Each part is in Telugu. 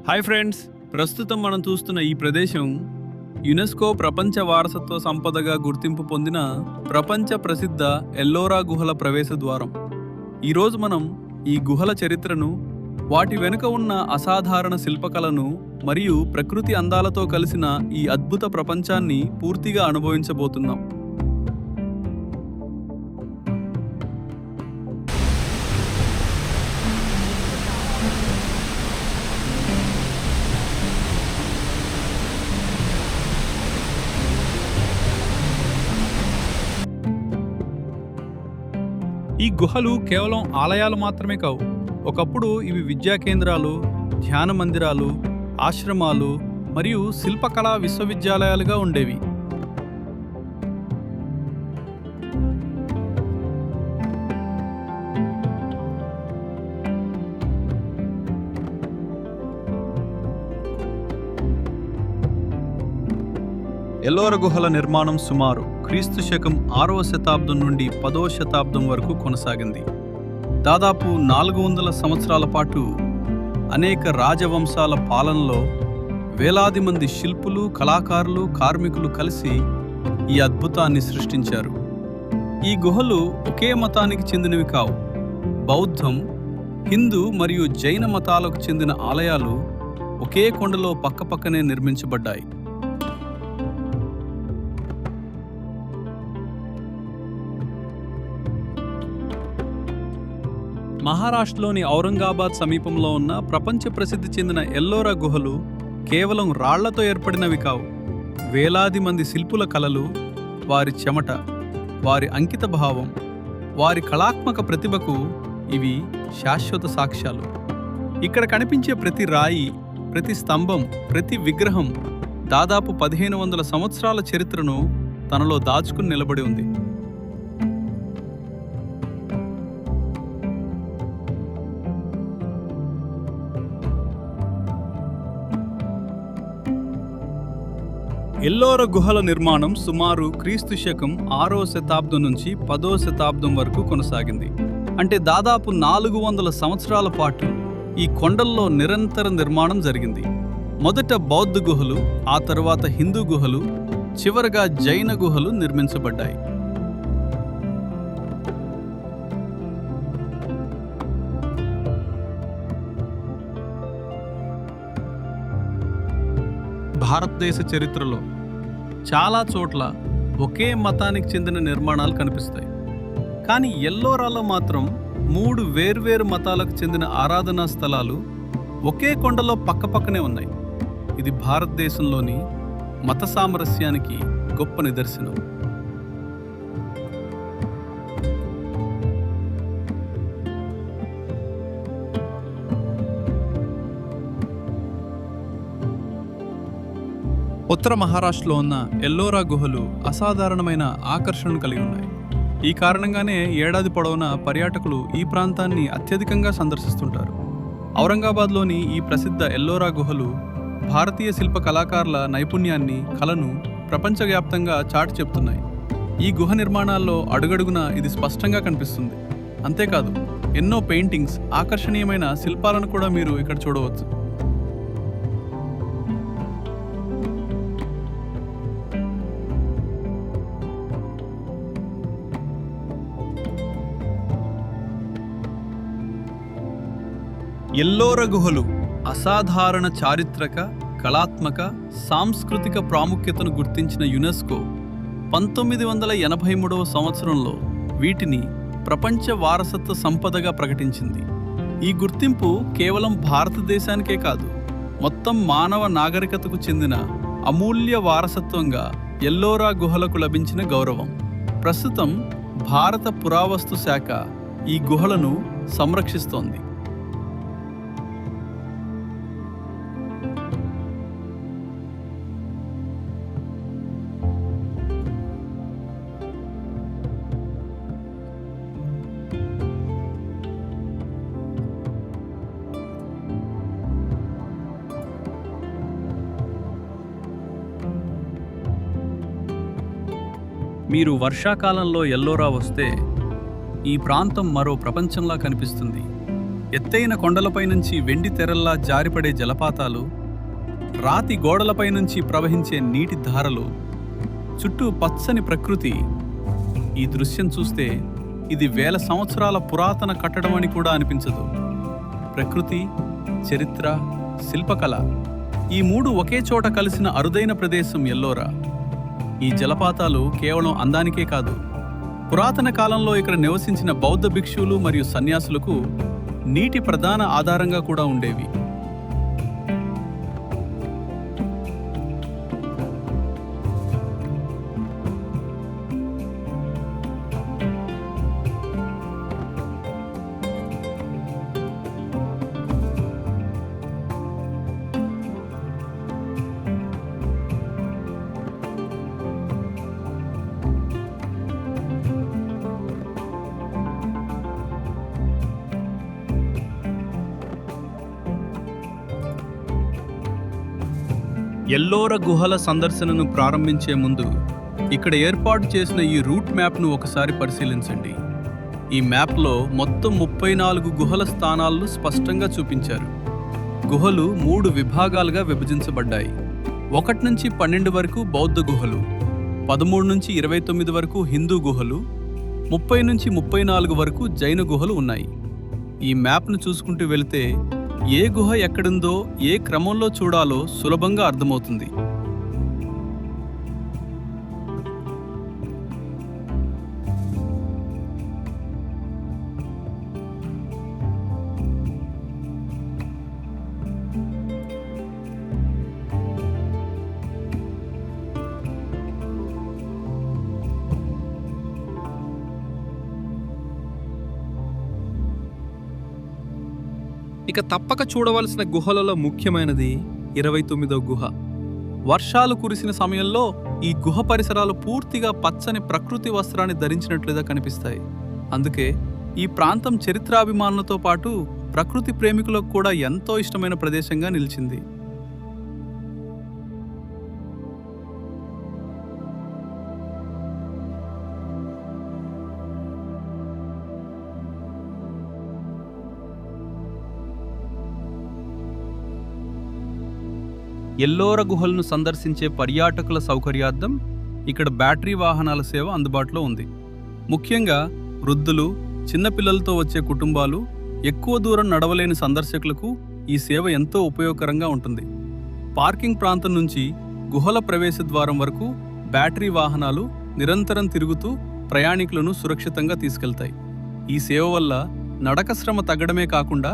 హాయ్ ఫ్రెండ్స్, ప్రస్తుతం మనం చూస్తున్న ఈ ప్రదేశం యునెస్కో ప్రపంచ వారసత్వ సంపదగా గుర్తింపు పొందిన ప్రపంచ ప్రసిద్ధ ఎల్లోరా గుహల ప్రవేశ ద్వారం. ఈరోజు మనం ఈ గుహల చరిత్రను, వాటి వెనుక ఉన్న అసాధారణ శిల్పకళను మరియు ప్రకృతి అందాలతో కలిసిన ఈ అద్భుత ప్రపంచాన్ని పూర్తిగా అనుభవించబోతున్నాం. ఈ గుహలు కేవలం ఆలయాలు మాత్రమే కావు. ఒకప్పుడు ఇవి విద్యా కేంద్రాలు, ధ్యాన మందిరాలు, ఆశ్రమాలు మరియు శిల్పకళా విశ్వవిద్యాలయాలుగా ఉండేవి. ఎల్లోరా గుహల నిర్మాణం సుమారు క్రీస్తు శకం 6వ శతాబ్దం నుండి 10వ శతాబ్దం వరకు కొనసాగింది. దాదాపు 400 సంవత్సరాల పాటు అనేక రాజవంశాల పాలనలో వేలాది మంది శిల్పులు, కళాకారులు, కార్మికులు కలిసి ఈ అద్భుతాన్ని సృష్టించారు. ఈ గుహలు ఒకే మతానికి చెందినవి కావు. బౌద్ధం, హిందూ మరియు జైన మతాలకు చెందిన ఆలయాలు ఒకే కొండలో పక్కపక్కనే నిర్మించబడ్డాయి. మహారాష్ట్రలోని ఔరంగాబాద్ సమీపంలో ఉన్న ప్రపంచ ప్రసిద్ధి చెందిన ఎల్లోరా గుహలు కేవలం రాళ్లతో ఏర్పడినవి కావు. వేలాది మంది శిల్పుల కళలు, వారి చెమట, వారి అంకిత భావం, వారి కళాత్మక ప్రతిభకు ఇవి శాశ్వత సాక్ష్యాలు. ఇక్కడ కనిపించే ప్రతి రాయి, ప్రతి స్తంభం, ప్రతి విగ్రహం దాదాపు 1500 సంవత్సరాల చరిత్రను తనలో దాచుకుని నిలబడి ఉంది. ఎల్లోరా గుహల నిర్మాణం సుమారు క్రీస్తు శకం 6వ శతాబ్దం నుంచి 10వ శతాబ్దం వరకు కొనసాగింది. అంటే దాదాపు 400 సంవత్సరాల పాటు ఈ కొండల్లో నిరంతర నిర్మాణం జరిగింది. మొదట బౌద్ధ గుహలు, ఆ తర్వాత హిందూ గుహలు, చివరగా జైన గుహలు నిర్మించబడ్డాయి. భారతదేశ చరిత్రలో చాలా చోట్ల ఒకే మతానికి చెందిన నిర్మాణాలు కనిపిస్తాయి. కానీ ఎల్లోరాలో మాత్రం 3 వేర్వేరు మతాలకు చెందిన ఆరాధనా స్థలాలు ఒకే కొండలో పక్కపక్కనే ఉన్నాయి. ఇది భారతదేశంలోని మత సామరస్యానికి గొప్ప నిదర్శనం. ఉత్తర మహారాష్ట్రలో ఉన్న ఎల్లోరా గుహలు అసాధారణమైన ఆకర్షణను కలిగి ఉన్నాయి. ఈ కారణంగానే ఏడాది పొడవునా పర్యాటకులు ఈ ప్రాంతాన్ని అత్యధికంగా సందర్శిస్తుంటారు. ఔరంగాబాద్లోని ఈ ప్రసిద్ధ ఎల్లోరా గుహలు భారతీయ శిల్ప కళాకారుల నైపుణ్యాన్ని, కళను ప్రపంచవ్యాప్తంగా చాటి చెప్తున్నాయి. ఈ గుహ నిర్మాణాల్లో అడుగడుగునా ఇది స్పష్టంగా కనిపిస్తుంది. అంతేకాదు, ఎన్నో పెయింటింగ్స్, ఆకర్షణీయమైన శిల్పాలను కూడా మీరు ఇక్కడ చూడవచ్చు. ఎల్లోరా గుహలు అసాధారణ చారిత్రక, కళాత్మక, సాంస్కృతిక ప్రాముఖ్యతను గుర్తించిన యునెస్కో 1983వ సంవత్సరంలో వీటిని ప్రపంచ వారసత్వ సంపదగా ప్రకటించింది. ఈ గుర్తింపు కేవలం భారతదేశానికే కాదు, మొత్తం మానవ నాగరికతకు చెందిన అమూల్య వారసత్వంగా ఎల్లోరా గుహలకు లభించిన గౌరవం. ప్రస్తుతం భారత పురావస్తు శాఖ ఈ గుహలను సంరక్షిస్తోంది. మీరు వర్షాకాలంలో ఎల్లోరా వస్తే ఈ ప్రాంతం మరో ప్రపంచంలా కనిపిస్తుంది. ఎత్తైన కొండలపై నుంచి వెండి తెరల్లా జారిపడే జలపాతాలు, రాతి గోడలపై నుంచి ప్రవహించే నీటి ధారలు, చుట్టూ పచ్చని ప్రకృతి. ఈ దృశ్యం చూస్తే ఇది వేల సంవత్సరాల పురాతన కట్టడం అని కూడా అనిపించదు. ప్రకృతి, చరిత్ర, శిల్పకళ ఈ మూడు ఒకే చోట కలిసిన అరుదైన ప్రదేశం ఎల్లోరా. ఈ జలపాతాలు కేవలం అందానికే కాదు, పురాతన కాలంలో ఇక్కడ నివసించిన బౌద్ధ భిక్షువులు మరియు సన్యాసులకు నీటి ప్రధాన ఆధారంగా కూడా ఉండేవి. ఎల్లోరా గుహల సందర్శనను ప్రారంభించే ముందు ఇక్కడ ఏర్పాటు చేసిన ఈ రూట్ మ్యాప్ను ఒకసారి పరిశీలించండి. ఈ మ్యాప్లో మొత్తం 34 గుహల స్థానాలను స్పష్టంగా చూపించారు. గుహలు 3 విభాగాలుగా విభజించబడ్డాయి. 1 నుంచి 12 వరకు బౌద్ధ గుహలు, 13 నుంచి 29 వరకు హిందూ గుహలు, 30 నుంచి 34 వరకు జైన గుహలు ఉన్నాయి. ఈ మ్యాప్ను చూసుకుంటూ వెళితే ఏ గుహ ఎక్కడుందో, ఏ క్రమంలో చూడాలో సులభంగా అర్థమవుతుంది. ఇక తప్పక చూడవలసిన గుహలలో ముఖ్యమైనది 29వ గుహ. వర్షాలు కురిసిన సమయంలో ఈ గుహ పరిసరాలు పూర్తిగా పచ్చని ప్రకృతి వస్త్రాన్ని ధరించినట్లుగా కనిపిస్తాయి. అందుకే ఈ ప్రాంతం చరిత్రాభిమానులతో పాటు ప్రకృతి ప్రేమికులకు కూడా ఎంతో ఇష్టమైన ప్రదేశంగా నిలిచింది. ఎల్లోరా గుహలను సందర్శించే పర్యాటకుల సౌకర్యార్థం ఇక్కడ బ్యాటరీ వాహనాల సేవ అందుబాటులో ఉంది. ముఖ్యంగా వృద్ధులు, చిన్నపిల్లలతో వచ్చే కుటుంబాలు, ఎక్కువ దూరం నడవలేని సందర్శకులకు ఈ సేవ ఎంతో ఉపయోగకరంగా ఉంటుంది. పార్కింగ్ ప్రాంతం నుంచి గుహల ప్రవేశ ద్వారం వరకు బ్యాటరీ వాహనాలు నిరంతరం తిరుగుతూ ప్రయాణికులను సురక్షితంగా తీసుకెళ్తాయి. ఈ సేవ వల్ల నడక శ్రమ తగ్గడమే కాకుండా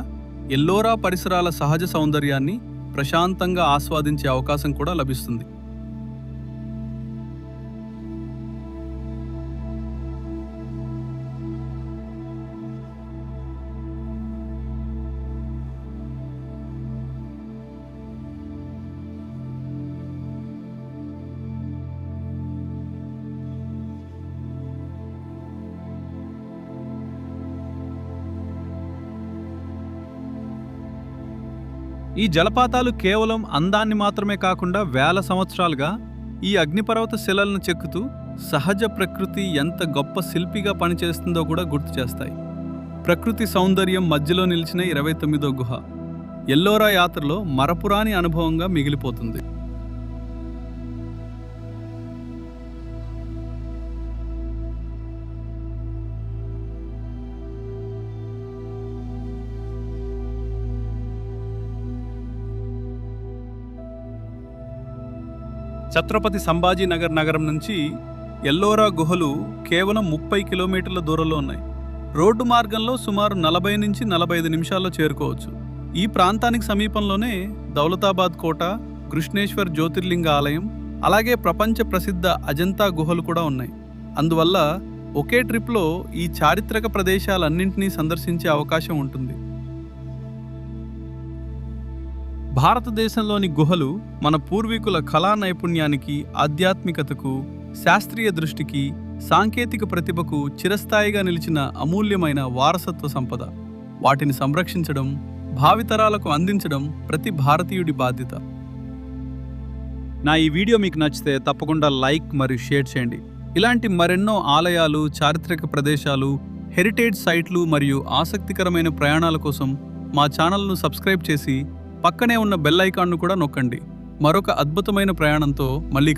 ఎల్లోరా పరిసరాల సహజ సౌందర్యాన్ని ప్రశాంతంగా ఆస్వాదించే అవకాశం కూడా లభిస్తుంది. ఈ జలపాతాలు కేవలం అందాన్ని మాత్రమే కాకుండా వేల సంవత్సరాలుగా ఈ అగ్నిపర్వత శిలలను చెక్కుతూ సహజ ప్రకృతి ఎంత గొప్ప శిల్పిగా పనిచేస్తుందో కూడా గుర్తు చేస్తాయి. ప్రకృతి సౌందర్యం మధ్యలో నిలిచిన 29వ గుహ ఎల్లోరా యాత్రలో మరపురాని అనుభవంగా మిగిలిపోతుంది. ఛత్రపతి సంభాజీ నగర్ నగరం నుంచి ఎల్లోరా గుహలు కేవలం 30 కిలోమీటర్ల దూరంలో ఉన్నాయి. రోడ్డు మార్గంలో సుమారు 40 నుంచి 45 నిమిషాల్లో చేరుకోవచ్చు. ఈ ప్రాంతానికి సమీపంలోనే దౌలతాబాద్ కోట, కృష్ణేశ్వర్ జ్యోతిర్లింగ ఆలయం, అలాగే ప్రపంచ ప్రసిద్ధ అజంతా గుహలు కూడా ఉన్నాయి. అందువల్ల ఒకే ట్రిప్లో ఈ చారిత్రక ప్రదేశాలన్నింటినీ సందర్శించే అవకాశం ఉంటుంది. భారతదేశంలోని గుహలు మన పూర్వీకుల కళా నైపుణ్యానికి, ఆధ్యాత్మికతకు, శాస్త్రీయ దృష్టికి, సాంకేతిక ప్రతిభకు చిరస్థాయిగా నిలిచిన అమూల్యమైన వారసత్వ సంపద. వాటిని సంరక్షించడం, భావితరాలకు అందించడం ప్రతి భారతీయుడి బాధ్యత. నా ఈ వీడియో మీకు నచ్చితే తప్పకుండా లైక్ మరియు షేర్ చేయండి. ఇలాంటి మరెన్నో ఆలయాలు, చారిత్రక ప్రదేశాలు, హెరిటేజ్ సైట్లు మరియు ఆసక్తికరమైన ప్రయాణాల కోసం మా ఛానల్ను సబ్స్క్రైబ్ చేసి పక్కనే ఉన్న బెల్ ఐకాన్ను కూడా నొక్కండి. మరొక అద్భుతమైన ప్రయాణంతో మళ్ళీ